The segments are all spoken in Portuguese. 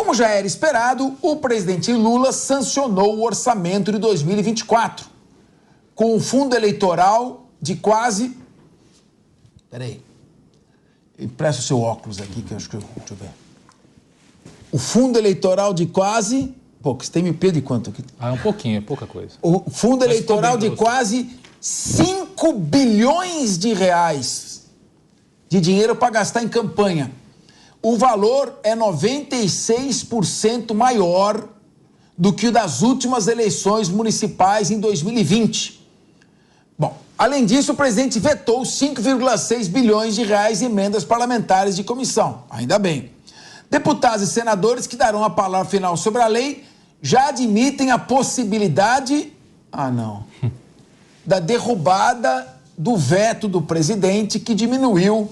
Como já era esperado, o presidente Lula sancionou o orçamento de 2024, com um fundo eleitoral de quase... Peraí. Empresta o seu óculos aqui, que eu acho que... Deixa eu ver. O fundo eleitoral de quase... Pô, você tem MP de quanto aqui? Ah, um pouquinho, é pouca coisa. O fundo eleitoral de quase 5 bilhões de reais de dinheiro para gastar em campanha. O valor é 96% maior do que o das últimas eleições municipais em 2020. Bom, além disso, o presidente vetou 5,6 bilhões de reais em emendas parlamentares de comissão. Ainda bem. Deputados e senadores que darão a palavra final sobre a lei já admitem a possibilidade... da derrubada do veto do presidente, que diminuiu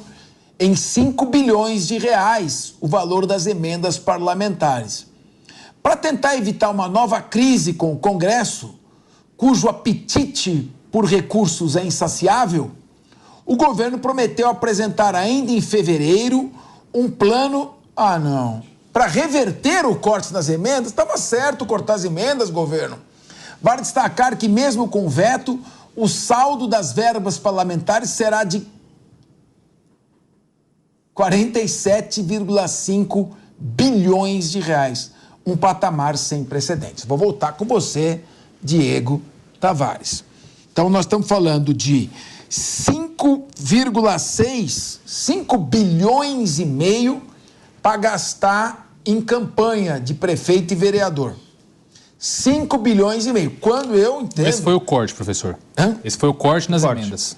em 5 bilhões de reais o valor das emendas parlamentares. Para tentar evitar uma nova crise com o Congresso, cujo apetite por recursos é insaciável, o governo prometeu apresentar ainda em fevereiro um plano... para reverter o corte das emendas. Estava certo cortar as emendas, governo. Vale destacar que, mesmo com veto, o saldo das verbas parlamentares será de 47,5 bilhões de reais. Um patamar sem precedentes. Vou voltar com você, Diego Tavares. Então, nós estamos falando de 5 bilhões e meio para gastar em campanha de prefeito e vereador. 5 bilhões e meio. Quando eu entendo... Esse foi o corte, professor. Esse foi o corte nas emendas.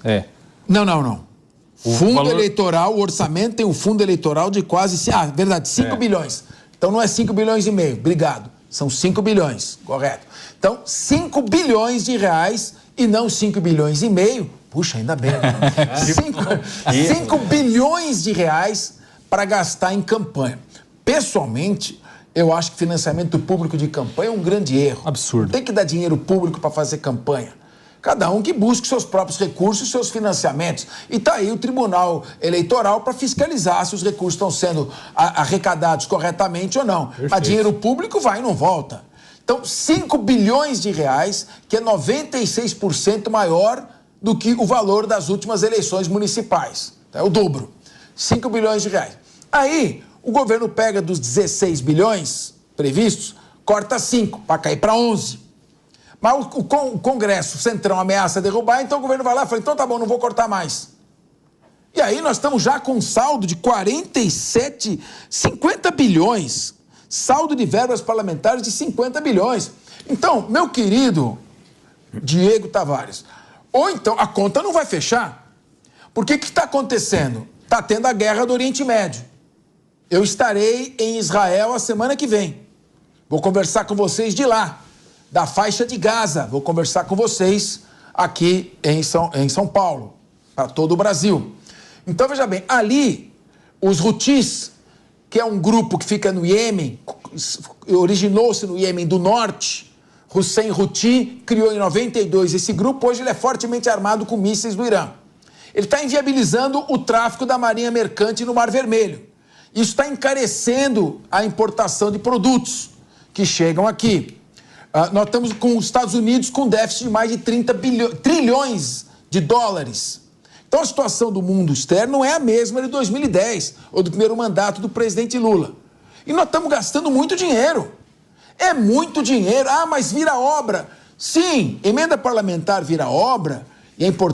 Não. O fundo eleitoral, o orçamento tem um fundo eleitoral de quase... 5 bilhões. Então não é 5 bilhões e meio. Obrigado. São 5 bilhões, correto. Então, 5 bilhões de reais e não 5 bilhões e meio. Puxa, ainda bem. 5 bilhões de reais para gastar em campanha. Pessoalmente, eu acho que financiamento público de campanha é um grande erro. Absurdo. Tem que dar dinheiro público para fazer campanha. Cada um que busque seus próprios recursos e seus financiamentos. E está aí o Tribunal Eleitoral para fiscalizar se os recursos estão sendo arrecadados corretamente ou não. Perfeito. Mas dinheiro público vai e não volta. Então, 5 bilhões de reais, que é 96% maior do que o valor das últimas eleições municipais. É o dobro. 5 bilhões de reais. Aí, o governo pega dos 16 bilhões previstos, corta 5 para cair para 11. Mas o Congresso, o Centrão, ameaça derrubar, então o governo vai lá e fala, então tá bom, não vou cortar mais. E aí nós estamos já com um saldo de 50 bilhões. Saldo de verbas parlamentares de 50 bilhões. Então, meu querido Diego Tavares, ou então a conta não vai fechar. Porque o que está acontecendo? Está tendo a guerra do Oriente Médio. Eu estarei em Israel a semana que vem. Vou conversar com vocês de lá, da faixa de Gaza. Vou conversar com vocês aqui em São Paulo, para todo o Brasil. Então, veja bem, ali, os Houthis, que é um grupo que fica no Iêmen, originou-se no Iêmen do Norte, Hussein Houthi criou em 92 esse grupo, hoje ele é fortemente armado com mísseis do Irã. Ele está inviabilizando o tráfico da marinha mercante no Mar Vermelho. Isso está encarecendo a importação de produtos que chegam aqui. Nós estamos com os Estados Unidos com déficit de mais de 30 trilhões de dólares. Então a situação do mundo externo não é a mesma de 2010, ou do primeiro mandato do presidente Lula. E nós estamos gastando muito dinheiro. É muito dinheiro. Mas vira obra. Sim, emenda parlamentar vira obra,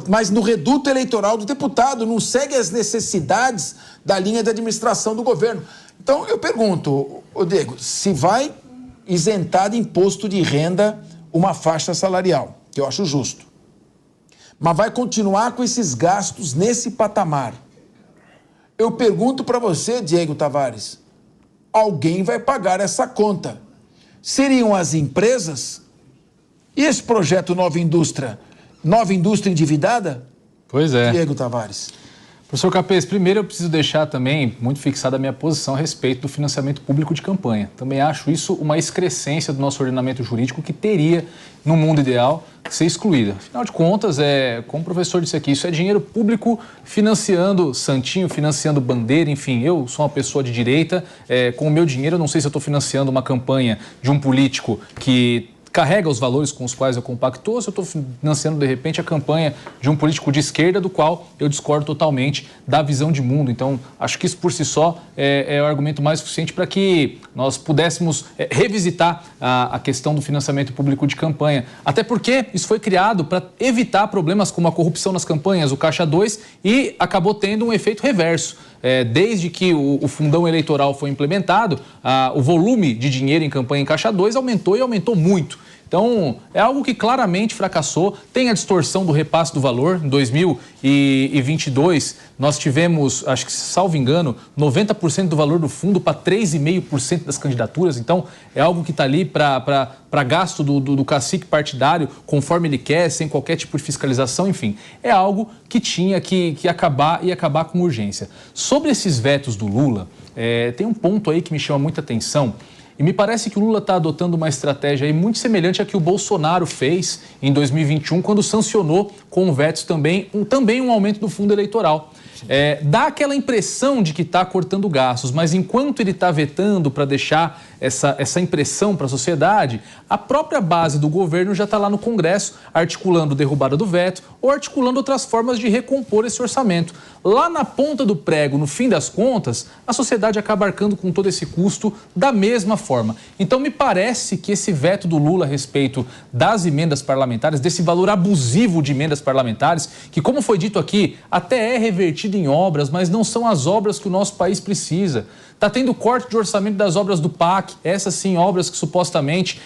mas no reduto eleitoral do deputado, não segue as necessidades da linha de administração do governo. Então eu pergunto, Diego, se vai isentar de imposto de renda uma faixa salarial, que eu acho justo, mas vai continuar com esses gastos nesse patamar. Eu pergunto para você, Diego Tavares, alguém vai pagar essa conta. Seriam as empresas? E esse projeto Nova Indústria endividada? Pois é. Diego Tavares. Professor Capês, primeiro eu preciso deixar também muito fixada a minha posição a respeito do financiamento público de campanha. Também acho isso uma excrescência do nosso ordenamento jurídico que teria, no mundo ideal, que ser excluída. Afinal de contas, como o professor disse aqui, isso é dinheiro público financiando santinho, financiando bandeira, enfim. Eu sou uma pessoa de direita, com o meu dinheiro eu não sei se eu estou financiando uma campanha de um político que carrega os valores com os quais eu compactou, se eu estou financiando, de repente, a campanha de um político de esquerda do qual eu discordo totalmente da visão de mundo. Então, acho que isso por si só é o argumento mais suficiente para que nós pudéssemos revisitar a questão do financiamento público de campanha. Até porque isso foi criado para evitar problemas como a corrupção nas campanhas, o Caixa 2, e acabou tendo um efeito reverso. Desde que o fundão eleitoral foi implementado, o volume de dinheiro em campanha em Caixa 2 aumentou e aumentou muito. Então, é algo que claramente fracassou. Tem a distorção do repasse do valor. Em 2022, nós tivemos, acho que, salvo engano, 90% do valor do fundo para 3,5% das candidaturas. Então, é algo que está ali para gasto do cacique partidário, conforme ele quer, sem qualquer tipo de fiscalização, enfim. É algo que tinha que acabar e acabar com urgência. Sobre esses vetos do Lula, tem um ponto aí que me chama muita atenção. E me parece que o Lula está adotando uma estratégia aí muito semelhante à que o Bolsonaro fez em 2021, quando sancionou com vetos também um aumento do fundo eleitoral. Dá aquela impressão de que está cortando gastos, mas enquanto ele está vetando para deixar essa impressão para a sociedade, a própria base do governo já está lá no Congresso articulando derrubada do veto ou articulando outras formas de recompor esse orçamento. Lá na ponta do prego, no fim das contas, a sociedade acaba arcando com todo esse custo da mesma forma. Então, me parece que esse veto do Lula a respeito das emendas parlamentares, desse valor abusivo de emendas parlamentares, que, como foi dito aqui, até é revertido em obras, mas não são as obras que o nosso país precisa. Está tendo corte de orçamento das obras do PAC, essas sim, obras que supostamente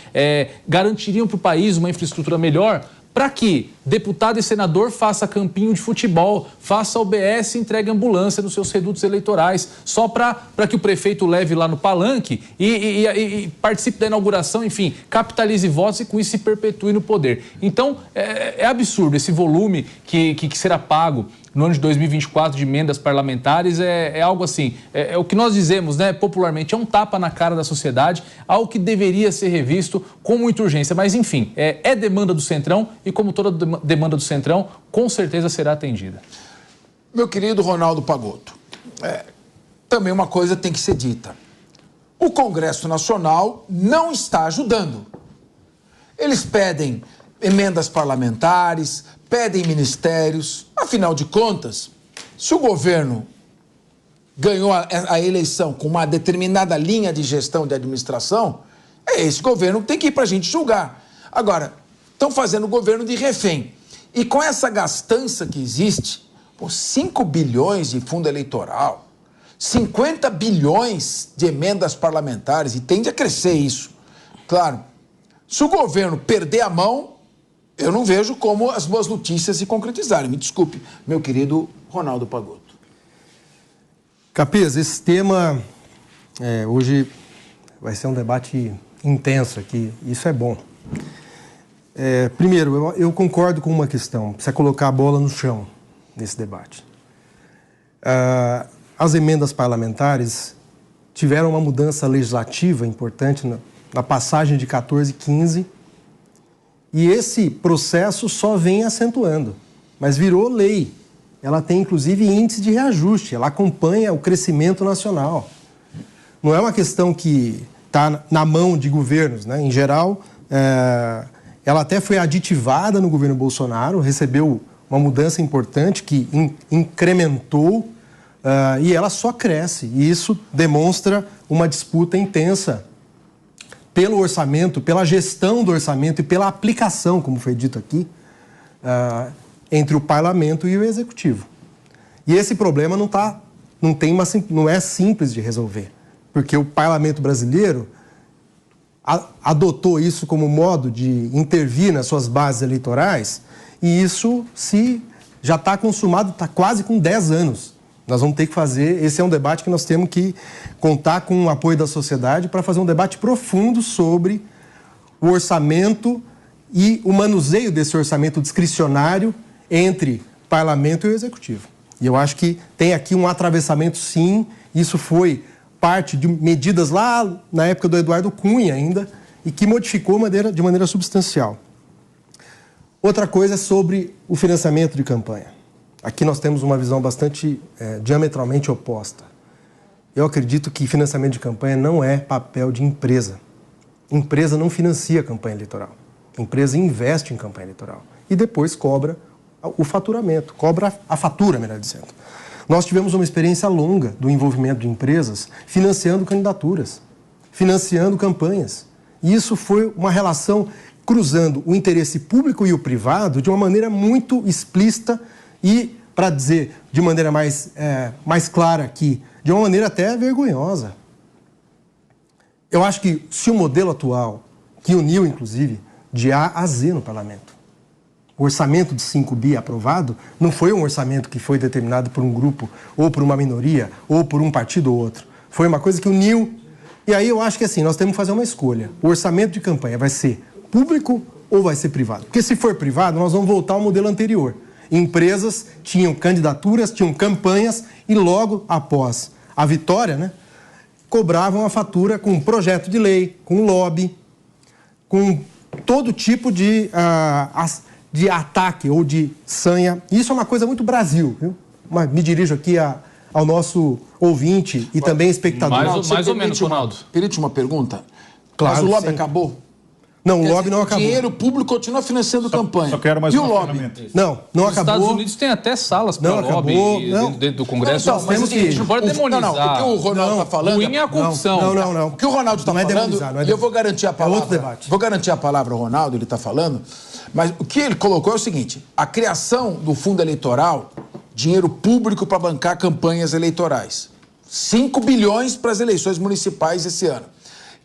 garantiriam para o país uma infraestrutura melhor, para que deputado e senador faça campinho de futebol, faça OBS e entregue ambulância nos seus redutos eleitorais, só para que o prefeito leve lá no palanque e participe da inauguração, enfim, capitalize votos e com isso se perpetue no poder. Então, é absurdo esse volume que será pago no ano de 2024 de emendas parlamentares, é algo assim, é o que nós dizemos, né, popularmente, é um tapa na cara da sociedade, algo que deveria ser revisto com muita urgência. Mas, enfim, é demanda do Centrão e, como toda demanda do Centrão, com certeza será atendida. Meu querido Ronaldo Pagotto, também uma coisa tem que ser dita. O Congresso Nacional não está ajudando. Eles pedem emendas parlamentares, pedem ministérios. Afinal de contas, se o governo ganhou a eleição com uma determinada linha de gestão de administração, é esse governo que tem que ir para a gente julgar. Agora, estão fazendo o governo de refém. E com essa gastança que existe, 5 bilhões de fundo eleitoral, 50 bilhões de emendas parlamentares, e tende a crescer isso. Claro, se o governo perder a mão, eu não vejo como as boas notícias se concretizarem. Me desculpe, meu querido Ronaldo Pagotto. Capês, esse tema hoje vai ser um debate intenso aqui. Isso é bom. Primeiro, eu concordo com uma questão. Precisa colocar a bola no chão nesse debate. As emendas parlamentares tiveram uma mudança legislativa importante na passagem de 14 e 15. E esse processo só vem acentuando, mas virou lei. Ela tem, inclusive, índice de reajuste, ela acompanha o crescimento nacional. Não é uma questão que está na mão de governos, né? Em geral, ela até foi aditivada no governo Bolsonaro, recebeu uma mudança importante que incrementou e ela só cresce. E isso demonstra uma disputa intensa pelo orçamento, pela gestão do orçamento e pela aplicação, como foi dito aqui, entre o parlamento e o executivo. E esse problema não é simples de resolver, porque o parlamento brasileiro adotou isso como modo de intervir nas suas bases eleitorais e isso já está consumado, está quase com 10 anos. Nós vamos ter que fazer, esse é um debate que nós temos que contar com o apoio da sociedade para fazer um debate profundo sobre o orçamento e o manuseio desse orçamento discricionário entre parlamento e o executivo. E eu acho que tem aqui um atravessamento, sim. Isso foi parte de medidas lá na época do Eduardo Cunha ainda, e que modificou de maneira substancial. Outra coisa é sobre o financiamento de campanha. Aqui nós temos uma visão bastante diametralmente oposta. Eu acredito que financiamento de campanha não é papel de empresa. Empresa não financia campanha eleitoral. Empresa investe em campanha eleitoral e depois cobra o faturamento, cobra a fatura, melhor dizendo. Nós tivemos uma experiência longa do envolvimento de empresas financiando candidaturas, financiando campanhas. E isso foi uma relação cruzando o interesse público e o privado de uma maneira muito explícita e, para dizer de maneira mais clara aqui, de uma maneira até vergonhosa. Eu acho que se o modelo atual, que uniu, inclusive, de A a Z no parlamento, o orçamento de 5 bi aprovado não foi um orçamento que foi determinado por um grupo, ou por uma minoria, ou por um partido ou outro. Foi uma coisa que uniu. E aí eu acho que assim, nós temos que fazer uma escolha. O orçamento de campanha vai ser público ou vai ser privado? Porque se for privado, nós vamos voltar ao modelo anterior. Empresas tinham candidaturas, tinham campanhas e logo após a vitória, né, cobravam a fatura com projeto de lei, com lobby, com todo tipo de ataque ou de sanha. Isso é uma coisa muito Brasil, viu? Me dirijo aqui ao nosso ouvinte e também espectador. Mais ou menos, Ronaldo. Permite uma pergunta? Claro, mas o lobby sim. acabou? Não, o lobby não O acabou. dinheiro público continua financiando campanha. Só quero mais e uma o lobby? ferramenta. Não Os acabou. Estados Unidos tem até salas para lobby dentro do Congresso. Não, mas a gente não pode demonizar. O que o Ronaldo está falando... Ruim é a corrupção. Não. O que o Ronaldo está falando, e eu vou garantir a palavra... É outro debate. Vou garantir a palavra ao Ronaldo, ele está falando, mas o que ele colocou é o seguinte, a criação do fundo eleitoral, dinheiro público para bancar campanhas eleitorais. 5 bilhões para as eleições municipais esse ano.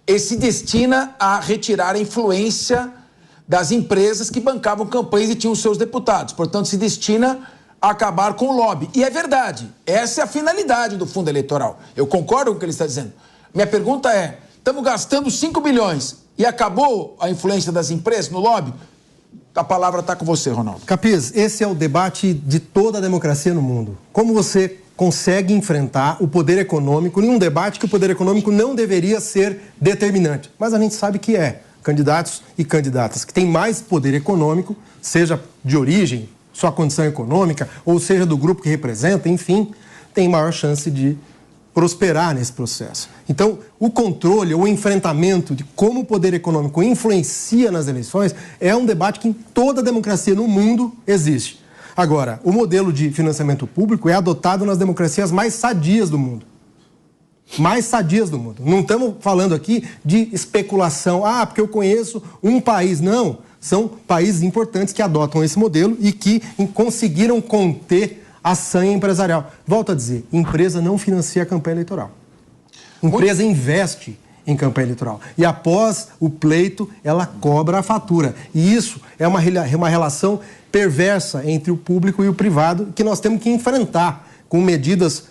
Esse se destina a retirar a influência das empresas que bancavam campanhas e tinham seus deputados. Portanto, se destina a acabar com o lobby. E é verdade, essa é a finalidade do fundo eleitoral. Eu concordo com o que ele está dizendo. Minha pergunta é, estamos gastando 5 bilhões e acabou a influência das empresas no lobby? A palavra está com você, Ronaldo. Capiz, esse é o debate de toda a democracia no mundo. Como você consegue enfrentar o poder econômico em um debate que o poder econômico não deveria ser determinante. Mas a gente sabe que candidatos e candidatas que têm mais poder econômico, seja de origem, sua condição econômica, ou seja do grupo que representa, enfim, tem maior chance de prosperar nesse processo. Então, o controle, o enfrentamento de como o poder econômico influencia nas eleições é um debate que em toda a democracia no mundo existe. Agora, o modelo de financiamento público é adotado nas democracias mais sadias do mundo. Mais sadias do mundo. Não estamos falando aqui de especulação. Porque eu conheço um país. Não. São países importantes que adotam esse modelo e que conseguiram conter a sanha empresarial. Volto a dizer, empresa não financia a campanha eleitoral. Empresa investe em campanha eleitoral. E após o pleito, ela cobra a fatura. E isso é uma relação perversa entre o público e o privado que nós temos que enfrentar com medidas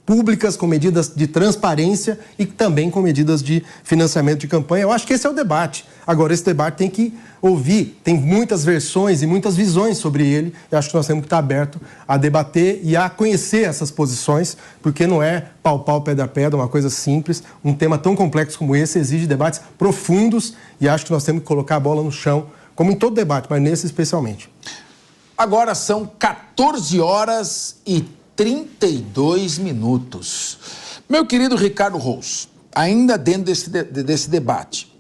públicas, com medidas de transparência e também com medidas de financiamento de campanha. Eu acho que esse é o debate. Agora, esse debate tem que ouvir, tem muitas versões e muitas visões sobre ele. Eu acho que nós temos que estar abertos a debater e a conhecer essas posições, porque não é palpar o pé da pedra, uma coisa simples. Um tema tão complexo como esse exige debates profundos e acho que nós temos que colocar a bola no chão, como em todo debate, mas nesse especialmente. Agora são 14 horas e 32 minutos. Meu querido Ricardo Rous, ainda dentro desse debate,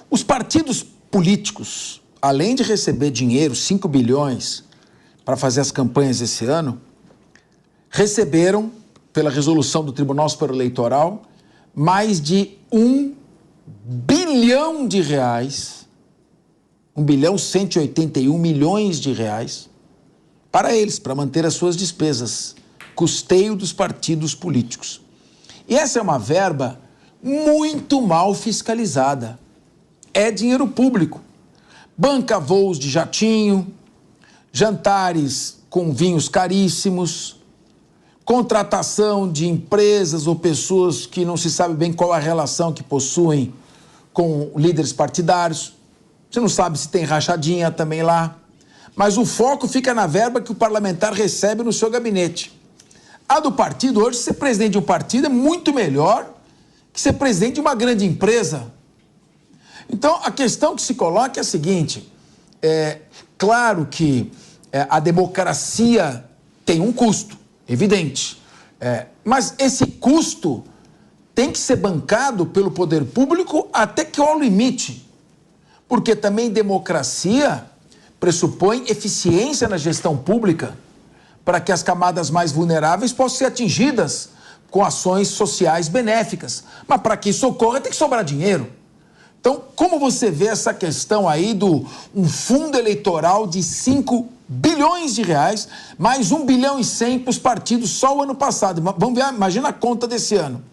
os partidos políticos, além de receber dinheiro, 5 bilhões, para fazer as campanhas esse ano, receberam, pela resolução do Tribunal Superior Eleitoral, mais de 1 bilhão de reais, 1.181 bilhões de reais, para eles, para manter as suas despesas, custeio dos partidos políticos. E essa é uma verba muito mal fiscalizada. É dinheiro público. Banca voos de jatinho, jantares com vinhos caríssimos, contratação de empresas ou pessoas que não se sabe bem qual a relação que possuem com líderes partidários. Você não sabe se tem rachadinha também lá. Mas o foco fica na verba que o parlamentar recebe no seu gabinete. A do partido, hoje, ser presidente de um partido é muito melhor que ser presidente de uma grande empresa. Então, a questão que se coloca é a seguinte, claro que a democracia tem um custo, evidente, mas esse custo tem que ser bancado pelo poder público até que ao limite, porque também democracia pressupõe eficiência na gestão pública para que as camadas mais vulneráveis possam ser atingidas com ações sociais benéficas. Mas para que isso ocorra, tem que sobrar dinheiro. Então, como você vê essa questão aí do um fundo eleitoral de 5 bilhões de reais, mais 1 bilhão e 100 para os partidos só o ano passado? Vamos ver, imagina a conta desse ano.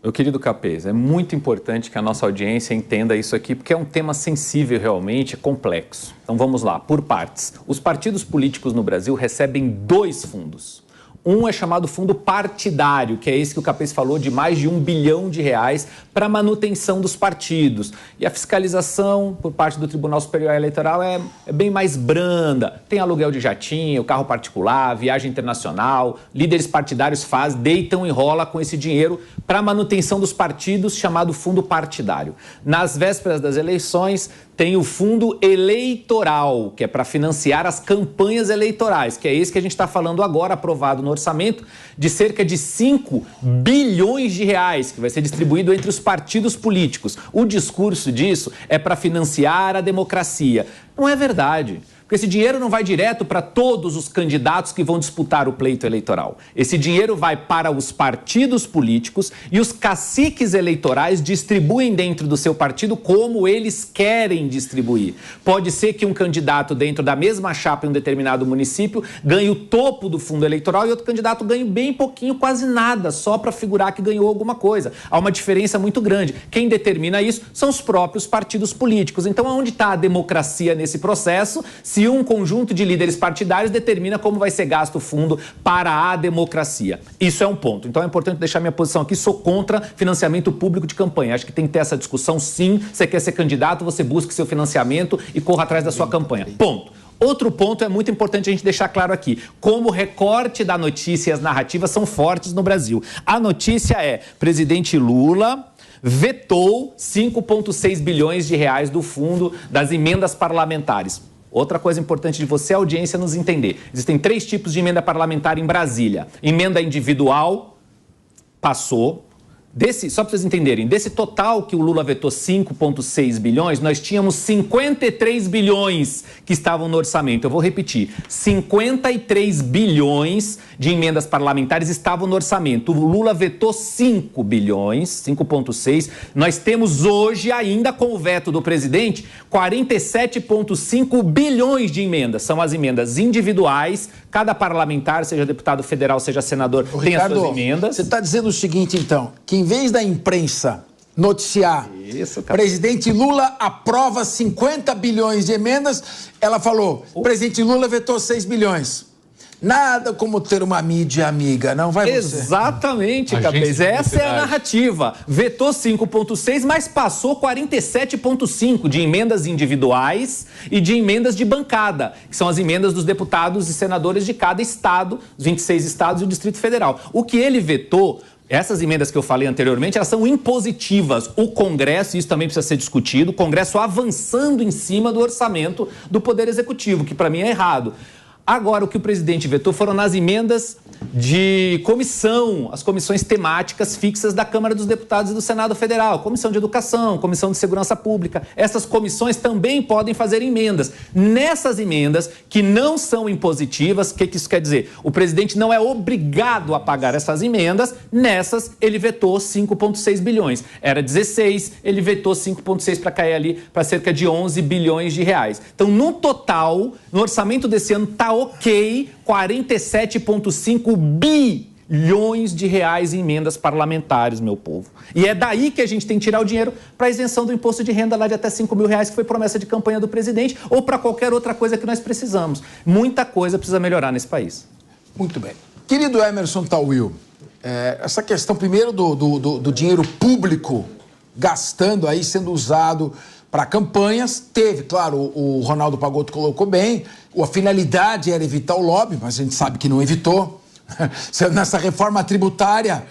Meu querido Capês, é muito importante que a nossa audiência entenda isso aqui, porque é um tema sensível realmente, complexo. Então vamos lá, por partes. Os partidos políticos no Brasil recebem 2 fundos. Um é chamado fundo partidário, que é esse que o Capês falou, de mais de 1 bilhão de reais para manutenção dos partidos. E a fiscalização por parte do Tribunal Superior Eleitoral é bem mais branda. Tem aluguel de jatinho, carro particular, viagem internacional. Líderes partidários deitam e rolam com esse dinheiro para manutenção dos partidos, chamado fundo partidário. Nas vésperas das eleições, tem o fundo eleitoral, que é para financiar as campanhas eleitorais, que é esse que a gente está falando agora, aprovado no orçamento, de cerca de 5 bilhões de reais, que vai ser distribuído entre os partidos políticos. O discurso disso é para financiar a democracia. Não é verdade. Porque esse dinheiro não vai direto para todos os candidatos que vão disputar o pleito eleitoral. Esse dinheiro vai para os partidos políticos e os caciques eleitorais distribuem dentro do seu partido como eles querem distribuir. Pode ser que um candidato dentro da mesma chapa em um determinado município ganhe o topo do fundo eleitoral e outro candidato ganhe bem pouquinho, quase nada, só para figurar que ganhou alguma coisa. Há uma diferença muito grande. Quem determina isso são os próprios partidos políticos. Então, onde está a democracia nesse processo? Se um conjunto de líderes partidários determina como vai ser gasto o fundo para a democracia. Isso é um ponto. Então é importante deixar minha posição aqui. Sou contra financiamento público de campanha. Acho que tem que ter essa discussão, sim. Você quer ser candidato, você busque seu financiamento e corra atrás da sua campanha. Ponto. Outro ponto é muito importante a gente deixar claro aqui. Como o recorte da notícia e as narrativas são fortes no Brasil. A notícia é: presidente Lula vetou 5,6 bilhões de reais do fundo das emendas parlamentares. Outra coisa importante de você, a audiência, nos entender. Existem 3 tipos de emenda parlamentar em Brasília. Emenda individual, passou. Só para vocês entenderem, desse total que o Lula vetou 5,6 bilhões, nós tínhamos 53 bilhões que estavam no orçamento. Eu vou repetir, 53 bilhões de emendas parlamentares estavam no orçamento. O Lula vetou 5 bilhões, 5,6. Nós temos hoje, ainda com o veto do presidente, 47,5 bilhões de emendas. São as emendas individuais, cada parlamentar, seja deputado federal, seja senador, tem as suas emendas. Você está dizendo o seguinte, então, que em vez da imprensa noticiar presidente Lula aprova 50 bilhões de emendas, ela falou, presidente Lula vetou 6 bilhões. Nada como ter uma mídia amiga, não vai você? Exatamente, Capês. Essa é a narrativa. Vetou 5,6, mas passou 47,5 de emendas individuais e de emendas de bancada, que são as emendas dos deputados e senadores de cada estado, os 26 estados e o Distrito Federal. O que ele vetou, essas emendas que eu falei anteriormente, elas são impositivas. O Congresso, isso também precisa ser discutido, o Congresso avançando em cima do orçamento do Poder Executivo, que para mim é errado. Agora, o que o presidente vetou foram nas emendas de comissão, as comissões temáticas fixas da Câmara dos Deputados e do Senado Federal, Comissão de Educação, Comissão de Segurança Pública. Essas comissões também podem fazer emendas. Nessas emendas, que não são impositivas, o que isso quer dizer? O presidente não é obrigado a pagar essas emendas, nessas ele vetou 5,6 bilhões. Era 16, ele vetou 5,6 para cair ali para cerca de 11 bilhões de reais. Então, no total, no orçamento desse ano, está ok, 47,5 bilhões de reais em emendas parlamentares, meu povo. E é daí que a gente tem que tirar o dinheiro para a isenção do imposto de renda lá de até 5 mil reais, que foi promessa de campanha do presidente, ou para qualquer outra coisa que nós precisamos. Muita coisa precisa melhorar nesse país. Muito bem. Querido Emerson Tawil, essa questão primeiro do dinheiro público gastando aí, sendo usado para campanhas, teve, claro, o Ronaldo Pagotto colocou bem, a finalidade era evitar o lobby, mas a gente sabe que não evitou. nessa reforma tributária,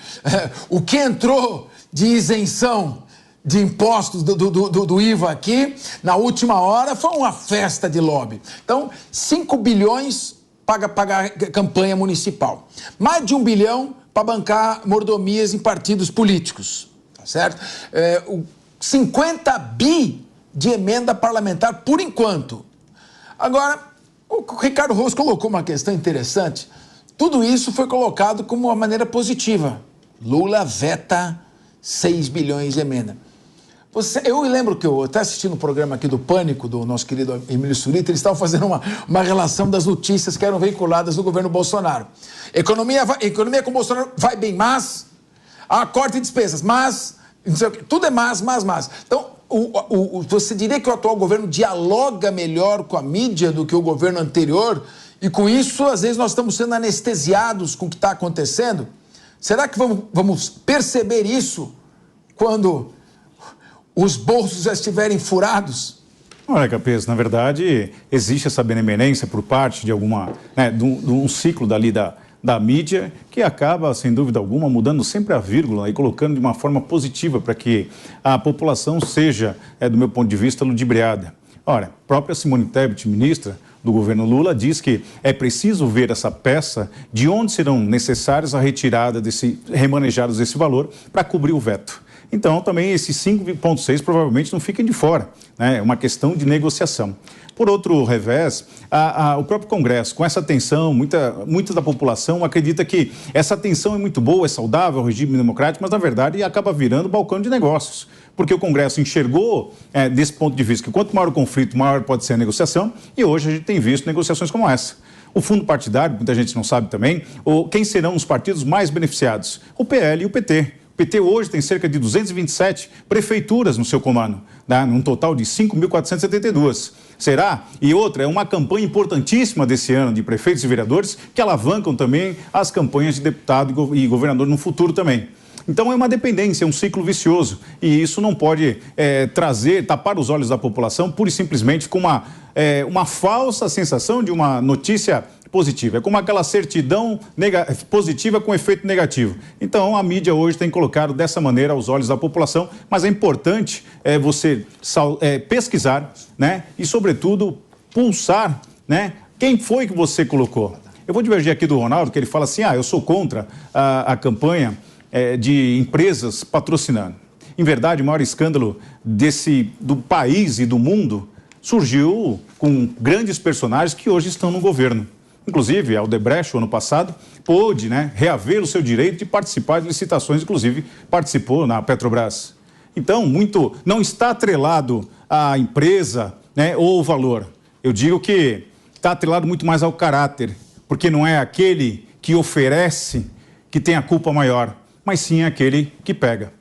o que entrou de isenção de impostos do IVA aqui, na última hora, foi uma festa de lobby. Então, 5 bilhões para pagar a campanha municipal. Mais de 1 bilhão para bancar mordomias em partidos políticos. Tá certo? 50 bi de emenda parlamentar por enquanto. Agora, o Ricardo Rose colocou uma questão interessante. Tudo isso foi colocado como uma maneira positiva. Lula veta 6 bilhões de emenda. Eu lembro que eu estava assistindo um programa aqui do Pânico, do nosso querido Emílio Surita, eles estavam fazendo uma relação das notícias que eram veiculadas no governo Bolsonaro. Economia com Bolsonaro vai bem, mas corte de despesas, mas não sei o quê, tudo é mas. Então, você diria que o atual governo dialoga melhor com a mídia do que o governo anterior? E com isso, às vezes, nós estamos sendo anestesiados com o que está acontecendo? Será que vamos perceber isso quando os bolsos já estiverem furados? Olha, Capês, na verdade, existe essa benemerência por parte de de um ciclo dali da mídia que acaba, sem dúvida alguma, mudando sempre a vírgula e colocando de uma forma positiva para que a população seja, do meu ponto de vista, ludibriada. Ora, a própria Simone Tebet, ministra do governo Lula, diz que é preciso ver essa peça de onde serão necessárias a retirada remanejados desse valor para cobrir o veto. Então, também esses 5,6 provavelmente não fiquem de fora, né? É uma questão de negociação. Por outro revés, o próprio Congresso, com essa tensão, muita da população acredita que essa tensão é muito boa, é saudável, é o regime democrático, mas, na verdade, acaba virando balcão de negócios. Porque o Congresso enxergou, desse ponto de vista, que quanto maior o conflito, maior pode ser a negociação, e hoje a gente tem visto negociações como essa. O fundo partidário, muita gente não sabe também, quem serão os partidos mais beneficiados? O PL e o PT. O PT hoje tem cerca de 227 prefeituras no seu comando, né? Num total de 5.472. Será? E outra, é uma campanha importantíssima desse ano de prefeitos e vereadores que alavancam também as campanhas de deputado e governador no futuro também. Então é uma dependência, é um ciclo vicioso e isso não pode tapar os olhos da população pura e simplesmente com uma falsa sensação de uma notícia positiva. É como aquela certidão positiva com efeito negativo. Então, a mídia hoje tem colocado dessa maneira aos olhos da população, mas é importante você pesquisar, né? E, sobretudo, pulsar, né? Quem foi que você colocou? Eu vou divergir aqui do Ronaldo, que ele fala assim, eu sou contra a campanha de empresas patrocinando. Em verdade, o maior escândalo do país e do mundo surgiu com grandes personagens que hoje estão no governo. Inclusive, a Odebrecht, ano passado, pôde reaver o seu direito de participar de licitações, inclusive participou na Petrobras. Então, não está atrelado à empresa, ou ao valor. Eu digo que está atrelado muito mais ao caráter, porque não é aquele que oferece que tem a culpa maior, mas sim aquele que pega.